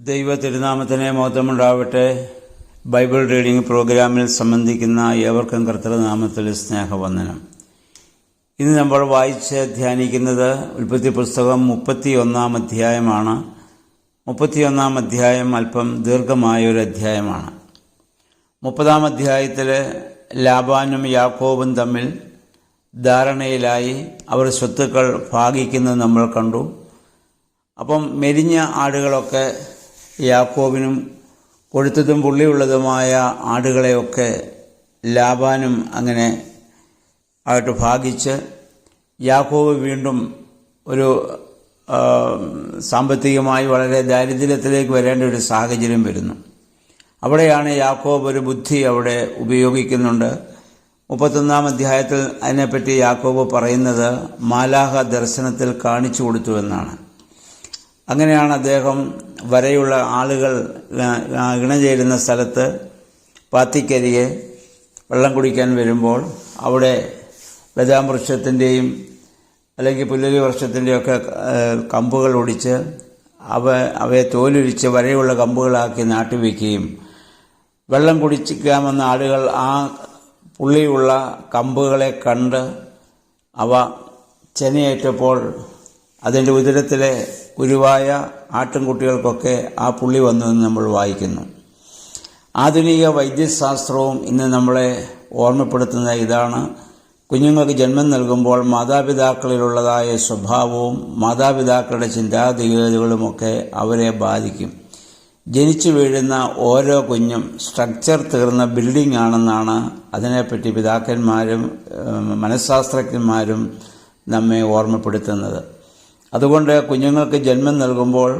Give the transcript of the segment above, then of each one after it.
ദൈവ തിരുനാമത്തിന് മഹത്വമുണ്ടാവട്ടെ. Bible reading പ്രോഗ്രാമിൽ സംബന്ധിക്കുന്ന ഏവർക്കും കർത്തൃനാമത്തിൽ സ്നേഹവന്ദനം. ഇന്ന് നമ്മൾ വായിച്ച് ധ്യാനിക്കുന്നത് ഉൽപ്പത്തി പുസ്തകം 31-ാം അധ്യായമാണ്. 31-ാം അധ്യായം അല്പം ദീർഘമായൊരു അധ്യായമാണ്. 30-ാം അധ്യായത്തിൽ ലാബാനും യാക്കോബും തമ്മിൽ ധാരണയിലായി അവർ സ്വത്തുക്കൾ ഭാഗിക്കുന്നത് നമ്മൾ കണ്ടു. അപ്പം മെലിഞ്ഞ ആടുകളൊക്കെ യാക്കോബിനും കൊഴുത്തതും പുള്ളിയുള്ളതുമായ ആടുകളെയൊക്കെ ലാബാനും അങ്ങനെ ആയിട്ട് ഭാഗിച്ച് യാക്കോബ് വീണ്ടും ഒരു സാമ്പത്തികമായി വളരെ ദാരിദ്ര്യത്തിലേക്ക് വരേണ്ട ഒരു സാഹചര്യം വരുന്നു. അവിടെയാണ് യാക്കോബ് ഒരു ബുദ്ധി അവിടെ ഉപയോഗിക്കുന്നുണ്ട്. 31-ാം അധ്യായത്തിൽ അതിനെപ്പറ്റി യാക്കോബ് പറയുന്നത് മാലാഹ ദർശനത്തിൽ കാണിച്ചു കൊടുത്തു എന്നാണ്. അങ്ങനെയാണ് അദ്ദേഹം വരെയുള്ള ആളുകൾ ഇണചേരുന്ന സ്ഥലത്ത് പാത്തിക്കരികെ വെള്ളം കുടിക്കാൻ വരുമ്പോൾ അവിടെ ബദാം വൃക്ഷത്തിൻ്റെയും അല്ലെങ്കിൽ പുല്ലരി വൃക്ഷത്തിൻ്റെയൊക്കെ കമ്പുകൾ ഒടിച്ച് അവയെ തോലുരിച്ച് വരെയുള്ള കമ്പുകളാക്കി നാട്ടിവെക്കുകയും വെള്ളം കുടിക്കാമെന്ന ആളുകൾ ആ പുള്ളിയുള്ള കമ്പുകളെ കണ്ട് അവ ചെനയേറ്റപ്പോൾ അതിൻ്റെ ഉദരത്തിലെ കുരുവായ ആട്ടിൻകുട്ടികൾക്കൊക്കെ ആ പുള്ളി വന്നു എന്ന് നമ്മൾ വായിക്കുന്നു. ആധുനിക വൈദ്യശാസ്ത്രവും ഇന്ന് നമ്മളെ ഓർമ്മപ്പെടുത്തുന്ന ഇതാണ്: കുഞ്ഞുങ്ങൾക്ക് ജന്മം നൽകുമ്പോൾ മാതാപിതാക്കളിലുള്ളതായ സ്വഭാവവും മാതാപിതാക്കളുടെ ചിന്താഗതികളുമൊക്കെ അവരെ ബാധിക്കും. ജനിച്ചു വീഴുന്ന ഓരോ കുഞ്ഞും സ്ട്രക്ചർ തീർന്ന ബിൽഡിംഗ് ആണെന്നാണ് അതിനെപ്പറ്റി പിതാക്കന്മാരും മനഃശാസ്ത്രജ്ഞന്മാരും നമ്മെ ഓർമ്മപ്പെടുത്തുന്നത്. അതുകൊണ്ട് കുഞ്ഞുങ്ങൾക്ക് ജന്മം നൽകുമ്പോൾ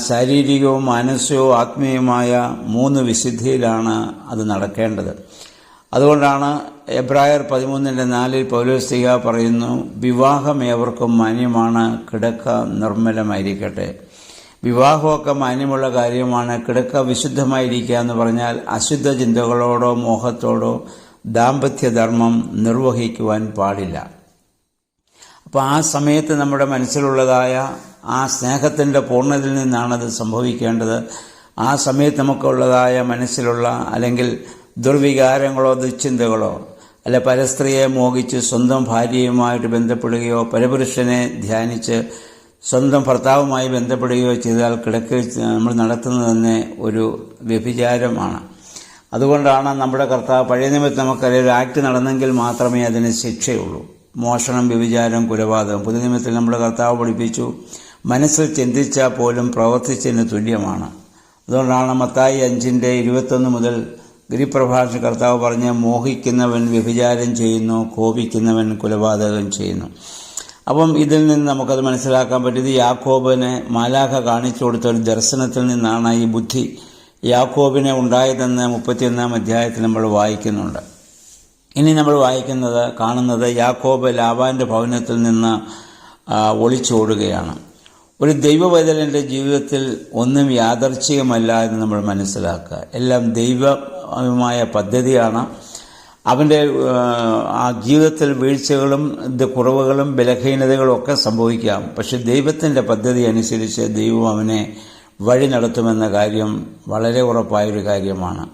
ശാരീരികവും മാനസികവും ആത്മീയവുമായ 3 വിശുദ്ധിയിലാണ് അത് നടക്കേണ്ടത്. അതുകൊണ്ടാണ് എബ്രായർ 13:4 പൗലോസ്ലീഹ പറയുന്നു, വിവാഹം ഏവർക്കും മാന്യമാണ്, കിടക്ക നിർമ്മലമായിരിക്കട്ടെ. വിവാഹമൊക്കെ മാന്യമുള്ള കാര്യമാണ്. കിടക്ക വിശുദ്ധമായിരിക്കുക എന്ന് പറഞ്ഞാൽ അശുദ്ധ ചിന്തകളോടോ മോഹത്തോടോ ദാമ്പത്യധർമ്മം നിർവഹിക്കുവാൻ പാടില്ല. അപ്പോൾ ആ സമയത്ത് നമ്മുടെ മനസ്സിലുള്ളതായ ആ സ്നേഹത്തിൻ്റെ പൂർണ്ണതയിൽ നിന്നാണത് സംഭവിക്കേണ്ടത്. ആ സമയത്ത് നമുക്കുള്ളതായ മനസ്സിലുള്ള അല്ലെങ്കിൽ ദുർവികാരങ്ങളോ ദുശ്ചിന്തകളോ അല്ല പരസ്ത്രീയെ മോഹിച്ച് സ്വന്തം ഭാര്യയുമായിട്ട് ബന്ധപ്പെടുകയോ പരപുരുഷനെ ധ്യാനിച്ച് സ്വന്തം ഭർത്താവുമായി ബന്ധപ്പെടുകയോ ചെയ്താൽ കിടക്ക് നമ്മൾ നടത്തുന്നത് തന്നെ ഒരു വ്യഭിചാരമാണ്. അതുകൊണ്ടാണ് നമ്മുടെ കർത്താവ് പഴയ നിയമത്തിൽ നമുക്കറിയാം ഒരു ആക്ട് നടന്നെങ്കിൽ മാത്രമേ അതിന് ശിക്ഷയുള്ളൂ. മോഷണം, വ്യഭിചാരം, കൊലപാതകം. പുതിയ നിയമത്തിൽ നമ്മുടെ കർത്താവ് പഠിപ്പിച്ചു മനസ്സിൽ ചിന്തിച്ചാൽ പോലും പ്രവർത്തിച്ചതിന് തുല്യമാണ്. അതുകൊണ്ടാണ് മത്തായി 5:21 മുതൽ ഗിരിപ്രഭാഷ കർത്താവ് പറഞ്ഞ് മോഹിക്കുന്നവൻ വ്യഭിചാരം ചെയ്യുന്നു, കോപിക്കുന്നവൻ കൊലപാതകം ചെയ്യുന്നു. അപ്പം ഇതിൽ നിന്ന് നമുക്കത് മനസ്സിലാക്കാൻ പറ്റിയത് യാക്കോബിനെ മാലാഖ കാണിച്ചു കൊടുത്ത ഒരു ദർശനത്തിൽ നിന്നാണ് ഈ ബുദ്ധി യാക്കോബിനെ ഉണ്ടായതെന്ന് 31-ാം അധ്യായത്തിൽ നമ്മൾ വായിക്കുന്നുണ്ട്. ഇനി നമ്മൾ കാണുന്നത് യാക്കോബ് ലാബാന്റെ ഭവനത്തിൽ നിന്ന് ഒളിച്ചോടുകയാണ്. ഒരു ദൈവവൈതലൻ്റെ ജീവിതത്തിൽ ഒന്നും യാദർച്ഛികമല്ല എന്ന് നമ്മൾ മനസ്സിലാക്കുക. എല്ലാം ദൈവമായ പദ്ധതിയാണ്. അവൻ്റെ ആ ജീവിതത്തിൽ വീഴ്ചകളും കുറവുകളും ബലഹീനതകളും ഒക്കെ സംഭവിക്കാം. പക്ഷെ ദൈവത്തിൻ്റെ പദ്ധതി അനുസരിച്ച് ദൈവം അവനെ വഴി നടത്തുമെന്ന കാര്യം വളരെ ഉറപ്പായൊരു കാര്യമാണ്.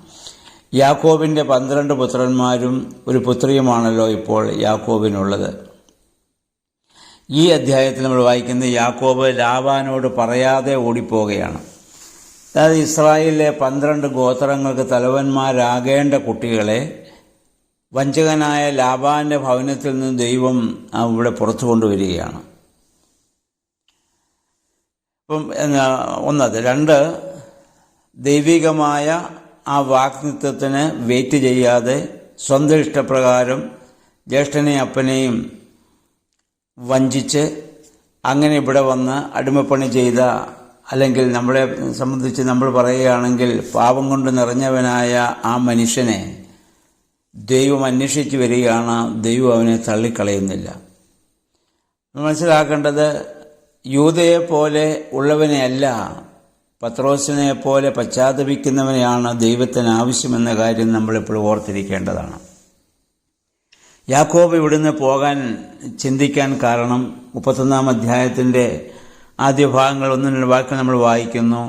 യാക്കോബിൻ്റെ 12 പുത്രന്മാരും ഒരു പുത്രിയുമാണല്ലോ ഇപ്പോൾ യാക്കോബിനുള്ളത്. ഈ അധ്യായത്തിൽ നമ്മൾ വായിക്കുന്നത് യാക്കോബ് ലാബാനോട് പറയാതെ ഓടിപ്പോവുകയാണ്. അതായത് ഇസ്രായേലിലെ 12 ഗോത്രങ്ങൾക്ക് തലവന്മാരാകേണ്ട കുട്ടികളെ വഞ്ചകനായ ലാബാന്റെ ഭവനത്തിൽ നിന്ന് ദൈവം ഇവിടെ പുറത്തു കൊണ്ടുവരികയാണ്. അപ്പം 1 2 ദൈവികമായ ആ വാഗ്ദത്തത്തിന് വെയിറ്റ് ചെയ്യാതെ സ്വന്തം ഇഷ്ടപ്രകാരം ജ്യേഷ്ഠനെയും അപ്പനെയും വഞ്ചിച്ച് അങ്ങനെ ഇവിടെ വന്ന് അടിമപ്പണി ചെയ്ത, അല്ലെങ്കിൽ നമ്മളെ സംബന്ധിച്ച് നമ്മൾ പറയുകയാണെങ്കിൽ പാപം കൊണ്ട് നിറഞ്ഞവനായ ആ മനുഷ്യനെ ദൈവം അന്വേഷിച്ച് വരികയാണ്. ദൈവം അവനെ തള്ളിക്കളയുന്നില്ല. മനസ്സിലാക്കേണ്ടത് യൂദയെപ്പോലെ ഉള്ളവനെയല്ല, പത്രോസിനെ പോലെ പശ്ചാത്തപിക്കുന്നവനെയാണ് ദൈവത്തിന് ആവശ്യമെന്ന കാര്യം നമ്മളെപ്പോഴും ഓർത്തിരിക്കേണ്ടതാണ്. യാക്കോബ് ഇവിടുന്ന് പോകാൻ ചിന്തിക്കാൻ കാരണം 31-ാം അധ്യായത്തിൻ്റെ ആദ്യ ഭാഗങ്ങൾ 1-2 വാക്യം നമ്മൾ വായിക്കുന്നു.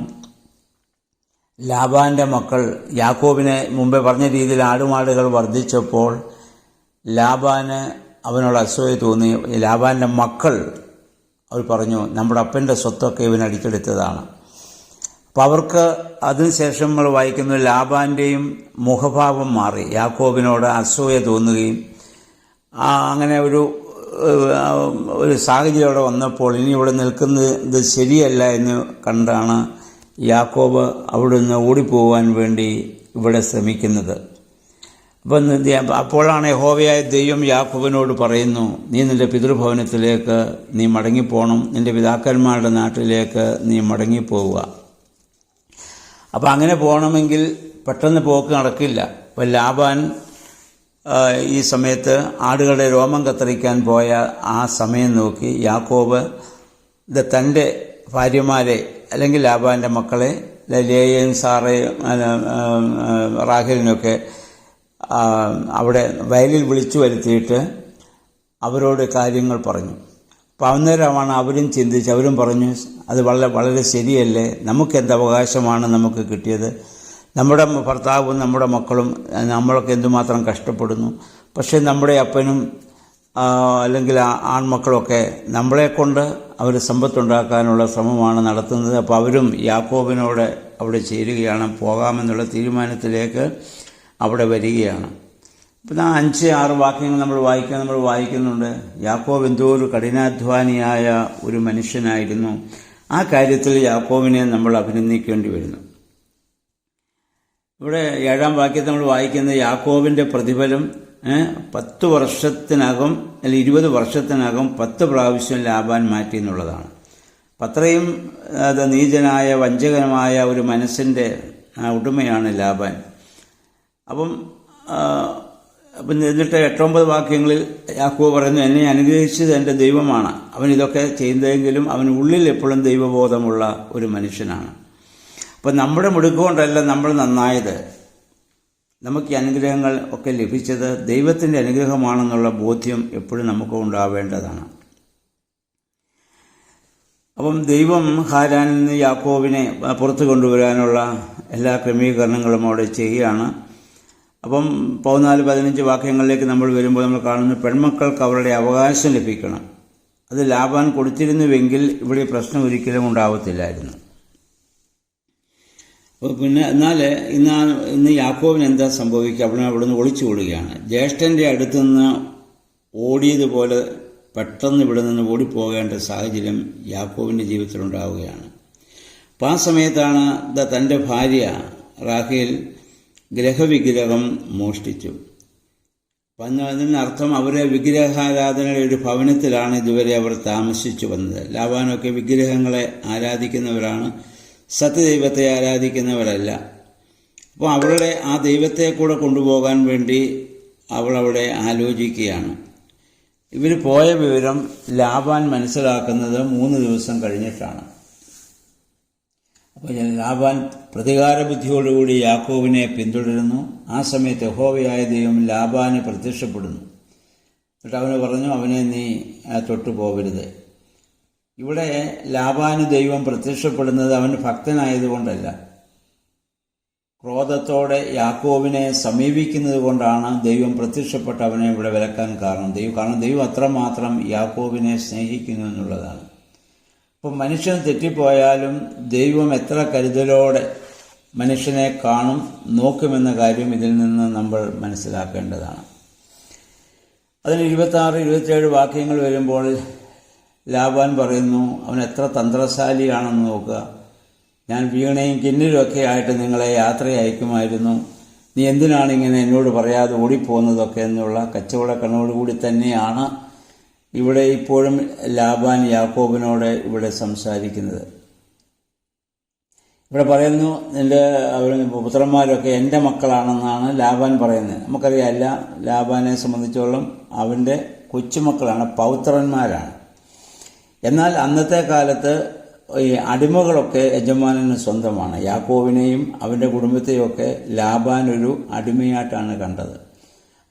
ലാബാന്റെ മക്കൾ യാക്കോബിനെ മുമ്പേ പറഞ്ഞ രീതിയിൽ ആടുമാടുകൾ വർദ്ധിച്ചപ്പോൾ ലാബാന് അവനോട് അസൂയ തോന്നി. ലാബാന്റെ മക്കൾ അവർ പറഞ്ഞു, നമ്മുടെ അപ്പൻ്റെ സ്വത്തൊക്കെ ഇവൻ അടിച്ചെടുത്തതാണ്. അപ്പം അവർക്ക് അതിനുശേഷം നമ്മൾ വായിക്കുന്നത് ലാബാന്റെയും മുഖഭാവം മാറി, യാക്കോബിനോട് അസൂയ തോന്നുകയും അങ്ങനെ ഒരു സാഹചര്യം അവിടെ വന്നപ്പോൾ ഇനി ഇവിടെ നിൽക്കുന്നത് ശരിയല്ല എന്ന് കണ്ടാണ് യാക്കോബ് അവിടുന്ന് ഓടിപ്പോവാൻ വേണ്ടി ഇവിടെ ശ്രമിക്കുന്നത്. അപ്പോഴാണ് യഹോവയായ ദൈവം യാക്കോബിനോട് പറയുന്നു, നീ നിന്റെ പിതൃഭവനത്തിലേക്ക് നീ മടങ്ങിപ്പോകണം, നിന്റെ പിതാക്കന്മാരുടെ നാട്ടിലേക്ക് നീ മടങ്ങിപ്പോവുക. അപ്പം അങ്ങനെ പോകണമെങ്കിൽ പെട്ടെന്ന് പോക്ക് നടക്കില്ല. അപ്പം ലാബാൻ ഈ സമയത്ത് ആടുകളുടെ രോമം കത്തറിക്കാൻ പോയ ആ സമയം നോക്കി യാക്കോബ് തൻ്റെ ഭാര്യമാരെ അല്ലെങ്കിൽ ലാബാൻ്റെ മക്കളെ ലേയയും സാറയും റാഹേലിനൊക്കെ അവിടെ വയലിൽ വിളിച്ചു വരുത്തിയിട്ട് അവരോട് കാര്യങ്ങൾ പറഞ്ഞു. അപ്പം അന്നേരമാണ് അവരും ചിന്തിച്ച് അവരും പറഞ്ഞു, അത് വളരെ ശരിയല്ലേ, നമുക്കെന്ത് അവകാശമാണ് നമുക്ക് കിട്ടിയത്, നമ്മുടെ ഭർത്താവും നമ്മുടെ മക്കളും നമ്മളൊക്കെ എന്തുമാത്രം കഷ്ടപ്പെടുന്നു, പക്ഷേ നമ്മുടെ അപ്പനും അല്ലെങ്കിൽ ആൺമക്കളൊക്കെ നമ്മളെക്കൊണ്ട് അവർ സമ്പത്തുണ്ടാക്കാനുള്ള ശ്രമമാണ് നടത്തുന്നത്. അപ്പോൾ അവരും യാക്കോബിനോട് അവിടെ ചേരുകയാണ്, പോകാമെന്നുള്ള തീരുമാനത്തിലേക്ക് അവിടെ വരികയാണ്. ഇപ്പം 5-6 വാക്യങ്ങൾ നമ്മൾ വായിക്കുന്നുണ്ട്. യാക്കോബ് എന്തോ ഒരു കഠിനാധ്വാനിയായ ഒരു മനുഷ്യനായിരുന്നു. ആ കാര്യത്തിൽ യാക്കോബിനെ നമ്മൾ അഭിനന്ദിക്കേണ്ടി വരുന്നു. ഇവിടെ 7-ാം വാക്യത്തിൽ നമ്മൾ വായിക്കുന്നത് യാക്കോബിൻ്റെ പ്രതിഫലം 10 വർഷത്തിനകം അല്ലെങ്കിൽ 20 വർഷത്തിനകം 10 പ്രാവശ്യം ലാബാൻ മാറ്റി എന്നുള്ളതാണ്. അത്രയും നീചനായ വഞ്ചകനമായ ഒരു മനസ്സിൻ്റെ ഉടമയാണ് ലാബാൻ. അപ്പം എന്നിട്ട് 8-9 വാക്യങ്ങളിൽ യാക്കോബ് പറയുന്നു, എന്നെ അനുഗ്രഹിച്ചത് എൻ്റെ ദൈവമാണ്, അവൻ ഇതൊക്കെ ചെയ്യുന്നതെങ്കിലും അവൻ ഉള്ളിൽ എപ്പോഴും ദൈവബോധമുള്ള ഒരു മനുഷ്യനാണ്. അപ്പം നമ്മുടെ മിടുക്കുകൊണ്ടല്ല നമ്മൾ നന്നായത്, നമുക്ക് ഈ അനുഗ്രഹങ്ങൾ ഒക്കെ ലഭിച്ചത് ദൈവത്തിൻ്റെ അനുഗ്രഹമാണെന്നുള്ള ബോധ്യം എപ്പോഴും നമുക്ക് ഉണ്ടാവേണ്ടതാണ്. അപ്പം ദൈവം ഹാരാനിൽ നിന്ന് യാക്കോബിനെ പുറത്തു കൊണ്ടുവരാനുള്ള എല്ലാ ക്രമീകരണങ്ങളും അവിടെ ചെയ്യുകയാണ്. അപ്പം 14-15 വാക്യങ്ങളിലേക്ക് നമ്മൾ വരുമ്പോൾ നമ്മൾ കാണുന്നു, പെൺമക്കൾക്ക് അവരുടെ അവകാശം ലഭിക്കണം. അത് ലാബാൻ കൊടുത്തിരുന്നുവെങ്കിൽ ഇവിടെ പ്രശ്നം ഒരിക്കലും ഉണ്ടാവത്തില്ലായിരുന്നു. പിന്നെ എന്നാൽ ഇന്ന് യാക്കോബിന് എന്താ സംഭവിക്കുക, അവിടുന്ന് ഒളിച്ചു ഓടുകയാണ്. ജ്യേഷ്ഠൻ്റെ അടുത്തു നിന്ന് ഓടിയതുപോലെ പെട്ടെന്ന് ഇവിടെ നിന്ന് ഓടിപ്പോകേണ്ട സാഹചര്യം യാക്കോബിൻ്റെ ജീവിതത്തിലുണ്ടാവുകയാണ്. അപ്പം ആ സമയത്താണ് തൻ്റെ ഭാര്യ റാഹേൽ ഗ്രഹവിഗ്രഹം മോഷ്ടിച്ചു. അപ്പം അതിനർത്ഥം അവരെ വിഗ്രഹാരാധനയുടെ ഒരു ഭവനത്തിലാണ് ഇതുവരെ അവർ താമസിച്ചു വന്നത്. ലാബാനൊക്കെ വിഗ്രഹങ്ങളെ ആരാധിക്കുന്നവരാണ്, സത്യദൈവത്തെ ആരാധിക്കുന്നവരല്ല. അപ്പോൾ അവളുടെ ആ ദൈവത്തെ കൂടെ കൊണ്ടുപോകാൻ വേണ്ടി അവളവിടെ ആലോചിക്കുകയാണ്. ഇവർ പോയ വിവരം ലാബാൻ മനസ്സിലാക്കുന്നത് 3 ദിവസം കഴിഞ്ഞിട്ടാണ്. അപ്പോൾ ലാബാൻ പ്രതികാര ബുദ്ധിയോടുകൂടി യാക്കോബിനെ പിന്തുടരുന്നു. ആ സമയത്ത് യഹോവയായ ദൈവം ലാബാന് പ്രത്യക്ഷപ്പെടുന്നു. എന്നിട്ട് അവന് പറഞ്ഞു, അവനെ നീ തൊട്ടു പോകരുത്. ഇവിടെ ലാബാന് ദൈവം പ്രത്യക്ഷപ്പെടുന്നത് അവൻ ഭക്തനായതുകൊണ്ടല്ല, ക്രോധത്തോടെ യാക്കോബിനെ സമീപിക്കുന്നത് കൊണ്ടാണ് ദൈവം പ്രത്യക്ഷപ്പെട്ട് അവനെ ഇവിടെ വിലക്കാൻ കാരണം. ദൈവം അത്രമാത്രം യാക്കോബിനെ സ്നേഹിക്കുന്നു എന്നുള്ളതാണ്. അപ്പം മനുഷ്യൻ തെറ്റിപ്പോയാലും ദൈവം എത്ര കരുതലോടെ മനുഷ്യനെ കാണും, നോക്കുമെന്ന കാര്യം ഇതിൽ നിന്ന് നമ്മൾ മനസ്സിലാക്കേണ്ടതാണ്. അതിന് 26-27 വാക്യങ്ങൾ വരുമ്പോൾ ലാബാൻ പറയുന്നു, അവൻ എത്ര തന്ത്രശാലിയാണെന്ന് നോക്കുക, ഞാൻ വീണയും കിന്നരുമൊക്കെ ആയിട്ട് നിങ്ങളെ യാത്ര അയക്കുമായിരുന്നു, നീ എന്തിനാണ് ഇങ്ങനെ എന്നോട് പറയാതെ ഓടിപ്പോകുന്നതൊക്കെ എന്നുള്ള കച്ചവട കണ്ണോടുകൂടി തന്നെയാണ് ഇവിടെ ഇപ്പോഴും ലാബാൻ യാക്കോബിനോട് ഇവിടെ സംസാരിക്കുന്നത്. ഇവിടെ പറയുന്നു, നിന്റെ പുത്രന്മാരൊക്കെ എൻ്റെ മക്കളാണെന്നാണ് ലാബാൻ പറയുന്നത്. നമുക്കറിയാമല്ല, ലാബാനെ സംബന്ധിച്ചോളം അവൻ്റെ കൊച്ചുമക്കളാണ്, പൗത്രന്മാരാണ്. എന്നാൽ അന്നത്തെ കാലത്ത് ഈ അടിമകളൊക്കെ യജമാനന് സ്വന്തമാണ്. യാക്കോബിനെയും അവൻ്റെ കുടുംബത്തെയൊക്കെ ലാബാൻ ഒരു അടിമയായിട്ടാണ് കണ്ടത്.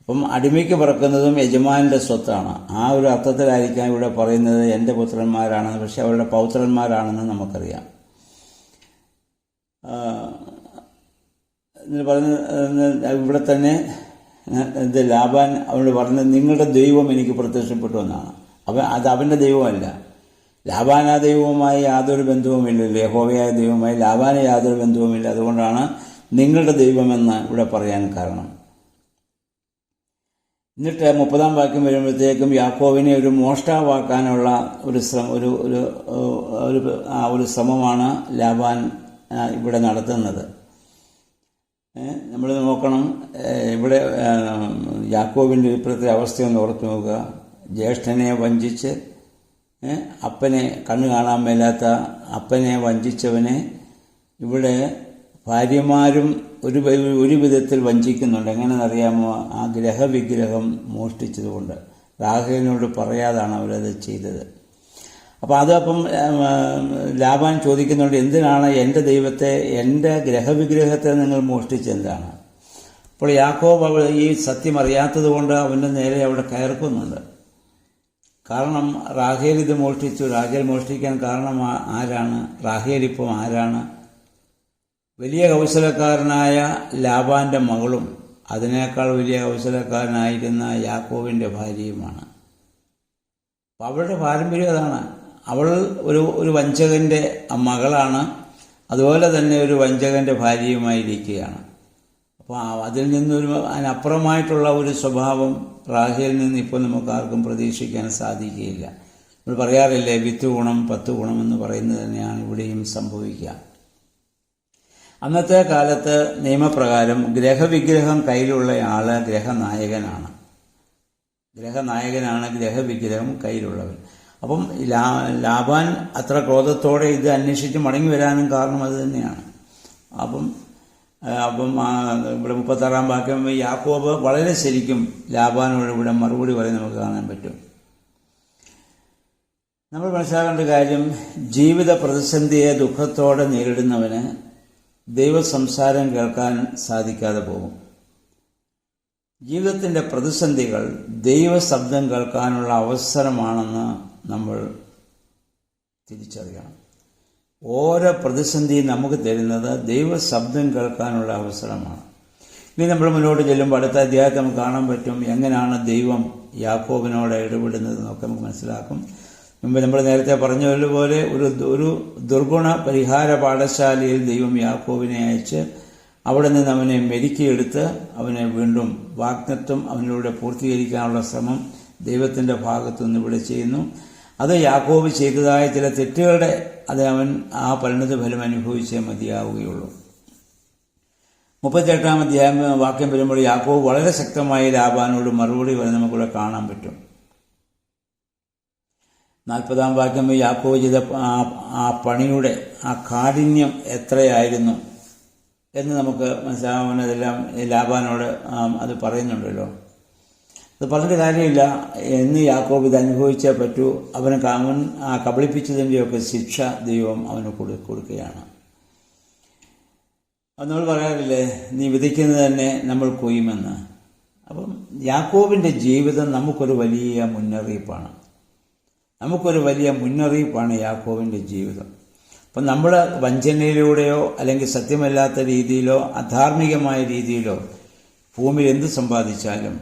അപ്പം അടിമയ്ക്ക് പിറക്കുന്നതും യജമാനൻ്റെ സ്വത്താണ്. ആ ഒരു അർത്ഥത്തിലായിരിക്കാം ഇവിടെ പറയുന്നത് എൻ്റെ പുത്രന്മാരാണെന്ന്. പക്ഷെ അവരുടെ പൗത്രന്മാരാണെന്ന് നമുക്കറിയാം. പറഞ്ഞ ഇവിടെ തന്നെ ലാബാൻ അവനോട് പറഞ്ഞത് നിങ്ങളുടെ ദൈവം എനിക്ക് പ്രത്യക്ഷപ്പെട്ടു എന്നാണ്. അത് അവൻ്റെ ദൈവമല്ല. ലാബാൻ ആ ദൈവവുമായി യാതൊരു ബന്ധവുമില്ലല്ലോ. യഹോവയായ ദൈവവുമായി ലാബാന് യാതൊരു ബന്ധവുമില്ല. അതുകൊണ്ടാണ് നിങ്ങളുടെ ദൈവമെന്ന് ഇവിടെ പറയാൻ കാരണം. എന്നിട്ട് 30-ാം വാക്യം വരുമ്പോഴത്തേക്കും യാക്കോബിനെ ഒരു മോഷ്ടാവാക്കാനുള്ള ഒരു ശ്രമമാണ് ലാബാൻ ഇവിടെ നടത്തുന്നത്. നമ്മൾ നോക്കണം, ഇവിടെ യാക്കോബിൻ്റെ ഇപ്പോഴത്തെ അവസ്ഥയൊന്ന് ഓർത്തു നോക്കുക. ജ്യേഷ്ഠനെ വഞ്ചിച്ച് അപ്പനെ കണ്ണു കാണാൻ മേലാത്ത അപ്പനെ വഞ്ചിച്ചവനെ ഇവിടെ ഭാര്യമാരും ഒരു വിധത്തിൽ വഞ്ചിക്കുന്നുണ്ട്. എങ്ങനെയെന്നറിയാമോ? ആ ഗ്രഹവിഗ്രഹം മോഷ്ടിച്ചതുകൊണ്ട്. റാഹേലിനോട് പറയാതാണ് അവരത് ചെയ്തത്. അപ്പോൾ അതപ്പം ലാബാൻ ചോദിക്കുന്നുണ്ട്, എന്തിനാണ് എൻ്റെ ദൈവത്തെ, എൻ്റെ ഗ്രഹവിഗ്രഹത്തെ നിങ്ങൾ മോഷ്ടിച്ചെന്താണ്? അപ്പോൾ യാക്കോബ് ഈ സത്യം അറിയാത്തത് കൊണ്ട് അവൻ്റെ നേരെ അവിടെ കയർക്കുന്നുണ്ട്. കാരണം റാഹേൽ ഇത് മോഷ്ടിച്ചു. റാഹേൽ മോഷ്ടിക്കാൻ കാരണം ആരാണ്? റാഹേൽ ഇപ്പം ആരാണ്? വലിയ കൗശലക്കാരനായ ലാബാന്റെ മകളും അതിനേക്കാൾ വലിയ കൗശലക്കാരനായിരുന്ന യാക്കോബിൻ്റെ ഭാര്യയുമാണ്. അപ്പം അവളുടെ പാരമ്പര്യം അതാണ്. അവൾ ഒരു വഞ്ചകൻ്റെ മകളാണ്, അതുപോലെ തന്നെ ഒരു വഞ്ചകൻ്റെ ഭാര്യയുമായിരിക്കുകയാണ്. അപ്പോൾ അതിൽ നിന്നൊരു അതിനപ്പുറമായിട്ടുള്ള ഒരു സ്വഭാവം റാഹേലിൽ നിന്ന് ഇപ്പോൾ നമുക്ക് ആർക്കും പ്രതീക്ഷിക്കാൻ സാധിക്കുകയില്ല. നമ്മൾ പറയാറില്ലേ, 10 ഗുണം 10 ഗുണം എന്ന് പറയുന്നത് തന്നെയാണ് ഇവിടെയും സംഭവിക്കുക. അന്നത്തെ കാലത്ത് നിയമപ്രകാരം ഗ്രഹവിഗ്രഹം കയ്യിലുള്ള ആള് ഗ്രഹനായകനാണ്. ഗ്രഹവിഗ്രഹം കയ്യിലുള്ളവൻ. അപ്പം ലാബാൻ അത്ര ക്രോധത്തോടെ ഇത് അന്വേഷിച്ച് മടങ്ങി വരാനും കാരണം അത് തന്നെയാണ്. അപ്പം ഇവിടെ 36-ാം വാക്യം യാക്കോബ് വളരെ ശരിക്കും ലാബാനോട് ഇവിടെ മറുപടി പറയും നമുക്ക് കാണാൻ പറ്റും. നമ്മൾ മനസ്സിലാക്കേണ്ട കാര്യം, ജീവിത പ്രതിസന്ധിയെ ദുഃഖത്തോടെ നേരിടുന്നവന് ദൈവസംസാരം കേൾക്കാൻ സാധിക്കാതെ പോകും. ജീവിതത്തിൻ്റെ പ്രതിസന്ധികൾ ദൈവശബ്ദം കേൾക്കാനുള്ള അവസരമാണെന്ന് നമ്മൾ തിരിച്ചറിയണം. ഓരോ പ്രതിസന്ധിയും നമുക്ക് തരുന്നത് ദൈവശബ്ദം കേൾക്കാനുള്ള അവസരമാണ്. ഇനി നമ്മൾ മുന്നോട്ട് ചെല്ലുമ്പോൾ അടുത്ത അധ്യായത്തിൽ നമുക്ക് കാണാൻ പറ്റും എങ്ങനെയാണ് ദൈവം യാക്കോബിനോട് ഇടപെടുന്നത് എന്നൊക്കെ നമുക്ക് മനസ്സിലാക്കും. മുമ്പ് നമ്മൾ നേരത്തെ പറഞ്ഞതുപോലെ ഒരു ദുർഗുണ പരിഹാര പാഠശാലയിൽ ദൈവം യാക്കോബിനെ അയച്ച് അവിടെ നിന്ന് അവനെ മെരുക്കിയെടുത്ത് അവനെ വീണ്ടും വാഗ്ദത്തം അവനിലൂടെ പൂർത്തീകരിക്കാനുള്ള ശ്രമം ദൈവത്തിൻ്റെ ഭാഗത്തുനിന്ന് ഇവിടെ ചെയ്യുന്നു. അത് യാക്കോബ് ചെയ്തതായ ചില തെറ്റുകളുടെ അവൻ ആ പരിണത ഫലം അനുഭവിച്ചേ മതിയാവുകയുള്ളൂ. 38-ാം അധ്യായം വാക്യം വരുമ്പോൾ യാക്കോബ് വളരെ ശക്തമായി ലാബാനോട് മറുപടി പറയുന്നത് നമുക്കിവിടെ കാണാൻ പറ്റും. 40-ാം വാക്യം യാക്കോബ് ചെയ്ത ആ പണിയുടെ ആ കാഠിന്യം എത്രയായിരുന്നു എന്ന് നമുക്ക് മനസ്സിലാവുന്നതെല്ലാം ലാബാനോട് അത് പറയുന്നുണ്ടല്ലോ. അത് പറഞ്ഞിട്ട് കാര്യമില്ല. എന്ന് യാക്കോബ് ഇത് അനുഭവിച്ചേ പറ്റൂ. അവൻ കബളിപ്പിച്ചതിൻ്റെയൊക്കെ ശിക്ഷ ദൈവം അവന് കൊടുക്കുകയാണ്. അത് നമ്മൾ പറയാറില്ലേ, നീ വിധിക്കുന്നത് തന്നെ നമ്മൾ കൊയ്യുമെന്ന്. അപ്പം യാക്കോബിൻ്റെ ജീവിതം നമുക്കൊരു വലിയ മുന്നറിയിപ്പാണ് യാക്കോബിൻ്റെ ജീവിതം. അപ്പം നമ്മൾ വഞ്ചനയിലൂടെയോ അല്ലെങ്കിൽ സത്യമല്ലാത്ത രീതിയിലോ അധാർമികമായ രീതിയിലോ ഭൂമിയിൽ എന്ത് സമ്പാദിച്ചാലും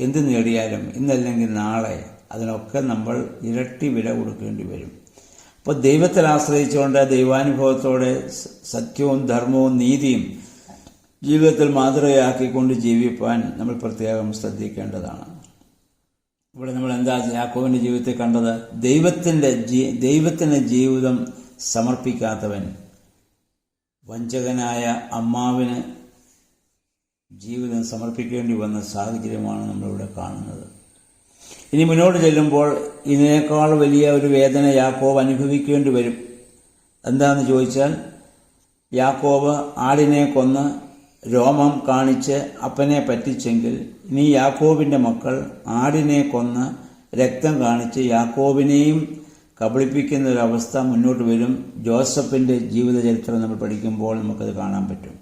എന്ത് നേടിയാലും ഇന്നല്ലെങ്കിൽ നാളെ അതിനൊക്കെ നമ്മൾ ഇരട്ടി വില കൊടുക്കേണ്ടി വരും. അപ്പോൾ ദൈവത്തിൽ ആശ്രയിച്ചുകൊണ്ട് ദൈവാനുഭവത്തോടെ സത്യവും ധർമ്മവും നീതിയും ജീവിതത്തിൽ മാതൃകയാക്കിക്കൊണ്ട് ജീവിപ്പാൻ നമ്മൾ പ്രത്യേകം ശ്രദ്ധിക്കേണ്ടതാണ്. ഇവിടെ നമ്മൾ എന്താ യാക്കോബിൻ്റെ ജീവിതത്തിൽ കണ്ടത്? ദൈവത്തിന് ജീവിതം സമർപ്പിക്കാത്തവൻ വഞ്ചകനായ അമ്മാവിന് ജീവിതം സമർപ്പിക്കേണ്ടി വന്ന സാഹചര്യമാണ് നമ്മളിവിടെ കാണുന്നത്. ഇനി മുന്നോട്ട് ചെല്ലുമ്പോൾ ഇതിനേക്കാൾ വലിയ ഒരു വേദന യാക്കോബ് അനുഭവിക്കേണ്ടി വരും. എന്താണെന്ന് ചോദിച്ചാൽ, യാക്കോബ് ആടിനെ കൊന്ന് രോമം കാണിച്ച് അപ്പനെ പറ്റിച്ചെങ്കിൽ ഇനി യാക്കോബിൻ്റെ മക്കൾ ആടിനെ കൊന്ന് രക്തം കാണിച്ച് യാക്കോബിനെയും കബളിപ്പിക്കുന്ന ഒരവസ്ഥ മുന്നോട്ട് വരും. ജോസഫിൻ്റെ ജീവിതചരിത്രം നമ്മൾ പഠിക്കുമ്പോൾ നമുക്കത് കാണാൻ പറ്റും.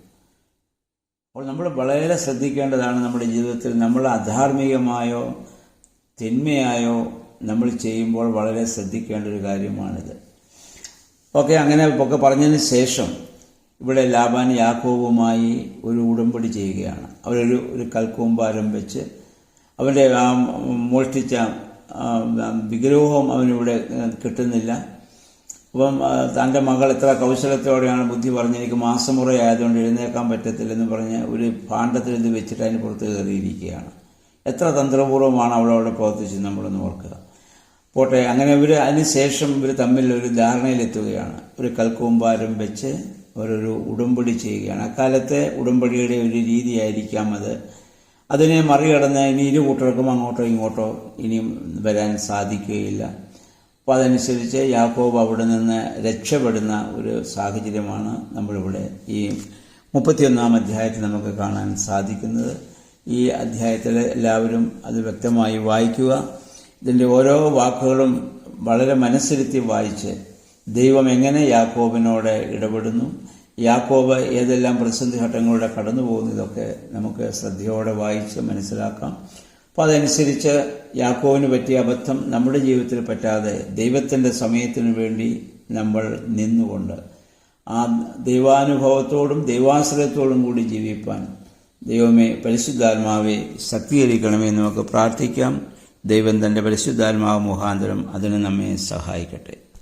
അപ്പോൾ നമ്മൾ വളരെ ശ്രദ്ധിക്കേണ്ടതാണ് നമ്മുടെ ജീവിതത്തിൽ നമ്മൾ അധാർമികമായോ തിന്മയായോ നമ്മൾ ചെയ്യുമ്പോൾ വളരെ ശ്രദ്ധിക്കേണ്ട ഒരു കാര്യമാണിത്. ഓക്കെ, അങ്ങനെ ഒക്കെ പറഞ്ഞതിന് ശേഷം ഇവിടെ ലാബാൻ യാക്കോബുമായി ഒരു ഉടമ്പടി ചെയ്യുകയാണ്. ഒരു കൽക്കൂമ്പാരം വെച്ച് അവൻ്റെ മോഷ്ടിച്ച വിഗ്രഹവും അവനിവിടെ കിട്ടുന്നില്ല. അപ്പം തൻ്റെ മകൾ എത്ര കൗശലത്തോടെയാണ് ബുദ്ധി പറഞ്ഞ് എനിക്ക് മാസമുറയായതുകൊണ്ട് എഴുന്നേക്കാൻ പറ്റത്തില്ലെന്ന് പറഞ്ഞ് ഒരു ഭാണ്ഡത്തിൽ ഇത് വെച്ചിട്ട് അതിന് പുറത്ത് കയറിയിരിക്കുകയാണ്. എത്ര തന്ത്രപൂർവ്വമാണ് അവളവിടെ പ്രവർത്തിച്ചത് നമ്മളൊന്ന് ഓർക്കുക. പോട്ടെ, അങ്ങനെ അതിനുശേഷം ഇവർ തമ്മിൽ ഒരു ധാരണയിലെത്തുകയാണ്. ഒരു കൽക്കൂമ്പാരം വെച്ച് അവരൊരു ഉടമ്പടി ചെയ്യുകയാണ്. അക്കാലത്തെ ഉടമ്പടിയുടെ ഒരു രീതിയായിരിക്കാം അത്. അതിനെ മറികടന്ന് ഇനി ഇരു കൂട്ടർക്കും അങ്ങോട്ടോ ഇങ്ങോട്ടോ ഇനിയും വരാൻ സാധിക്കുകയില്ല. അപ്പോൾ അതനുസരിച്ച് യാക്കോബ് അവിടെ നിന്ന് രക്ഷപ്പെടുന്ന ഒരു സാഹചര്യമാണ് നമ്മളിവിടെ ഈ 31-ാം അധ്യായത്തിൽ നമുക്ക് കാണാൻ സാധിക്കുന്നത്. ഈ അധ്യായത്തിൽ എല്ലാവരും അത് വ്യക്തമായി വായിക്കുക. ഇതിൻ്റെ ഓരോ വാക്കുകളും വളരെ മനസ്സിരുത്തി വായിച്ച് ദൈവം എങ്ങനെ യാക്കോബിനോട് ഇടപെടുന്നു, യാക്കോബ് ഏതെല്ലാം പ്രതിസന്ധി ഘട്ടങ്ങളിലൂടെ കടന്നു പോകുന്നതൊക്കെ നമുക്ക് ശ്രദ്ധയോടെ വായിച്ച് മനസ്സിലാക്കാം. അപ്പോൾ അതനുസരിച്ച് യാക്കോബിന് പറ്റിയ അബദ്ധം നമ്മുടെ ജീവിതത്തിൽ പറ്റാതെ ദൈവത്തിൻ്റെ സമയത്തിനു വേണ്ടി നമ്മൾ നിന്നുകൊണ്ട് ആ ദൈവാനുഭവത്തോടും ദൈവാശ്രയത്തോടും കൂടി ജീവിപ്പാൻ ദൈവമേ പരിശുദ്ധാത്മാവെ ശക്തീകരിക്കണമേ നമുക്ക് പ്രാർത്ഥിക്കാം. ദൈവം തൻ്റെ പരിശുദ്ധാത്മാവ് മുഖാന്തരം അതിന് നമ്മെ സഹായിക്കട്ടെ.